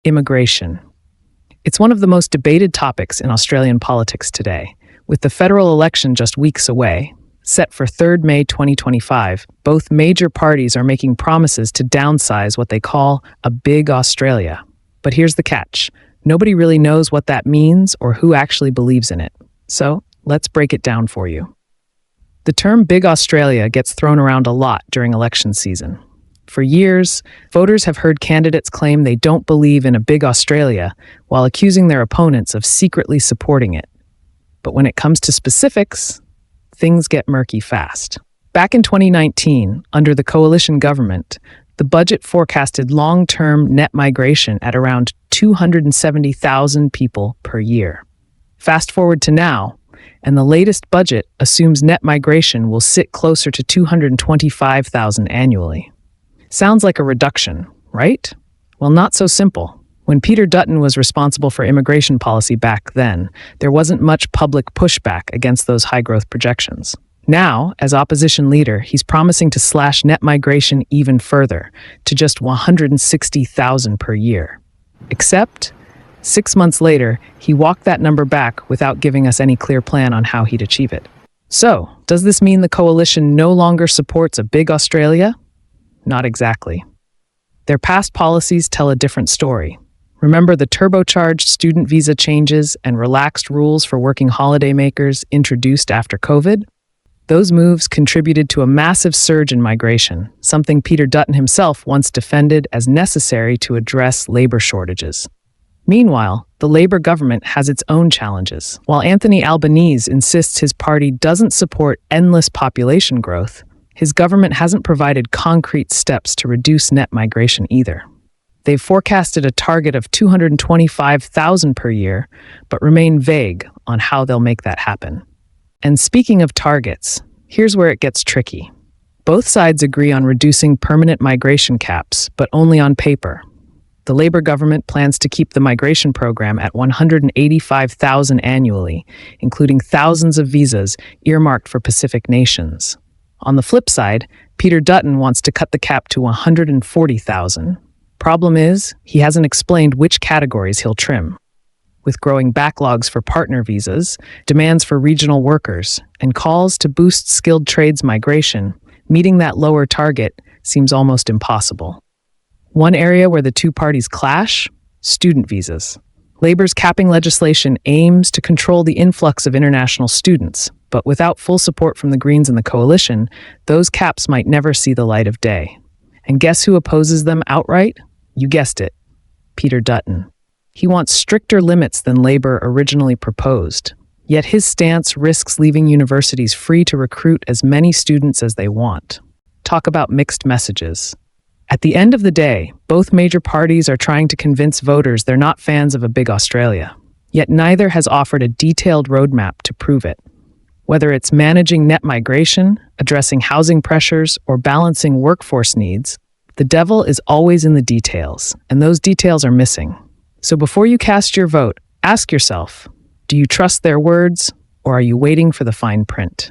immigration. It's one of the most debated topics in Australian politics today. With the federal election just weeks away, set for 3rd May 2025, both major parties are making promises to downsize what they call a big Australia. But here's the catch. Nobody really knows what that means or who actually believes in it. So, let's break it down for you. The term Big Australia gets thrown around a lot during election season. For years, voters have heard candidates claim they don't believe in a big Australia while accusing their opponents of secretly supporting it. But when it comes to specifics, things get murky fast. Back in 2019, under the coalition government, the budget forecasted long-term net migration at around 270,000 people per year. Fast forward to now, and the latest budget assumes net migration will sit closer to 225,000 annually. Sounds like a reduction, right? Well, not so simple. When Peter Dutton was responsible for immigration policy back then, there wasn't much public pushback against those high-growth projections. Now, as opposition leader, he's promising to slash net migration even further, to just 160,000 per year. Except, 6 months later, he walked that number back without giving us any clear plan on how he'd achieve it. So, does this mean the coalition no longer supports a big Australia? Not exactly. Their past policies tell a different story. Remember the turbocharged student visa changes and relaxed rules for working holidaymakers introduced after COVID? Those moves contributed to a massive surge in migration, something Peter Dutton himself once defended as necessary to address labor shortages. Meanwhile, the Labour government has its own challenges. While Anthony Albanese insists his party doesn't support endless population growth, his government hasn't provided concrete steps to reduce net migration either. They've forecasted a target of 225,000 per year, but remain vague on how they'll make that happen. And speaking of targets, here's where it gets tricky. Both sides agree on reducing permanent migration caps, but only on paper. The Labour government plans to keep the migration program at 185,000 annually, including thousands of visas earmarked for Pacific nations. On the flip side, Peter Dutton wants to cut the cap to 140,000. Problem is, he hasn't explained which categories he'll trim. With growing backlogs for partner visas, demands for regional workers, and calls to boost skilled trades migration, meeting that lower target seems almost impossible. One area where the two parties clash? Student visas. Labour's capping legislation aims to control the influx of international students, but without full support from the Greens and the coalition, those caps might never see the light of day. And guess who opposes them outright? You guessed it, Peter Dutton. He wants stricter limits than Labour originally proposed, yet his stance risks leaving universities free to recruit as many students as they want. Talk about mixed messages. At the end of the day, both major parties are trying to convince voters they're not fans of a big Australia, yet neither has offered a detailed roadmap to prove it. Whether it's managing net migration, addressing housing pressures, or balancing workforce needs, the devil is always in the details, and those details are missing. So before you cast your vote, ask yourself, do you trust their words, or are you waiting for the fine print?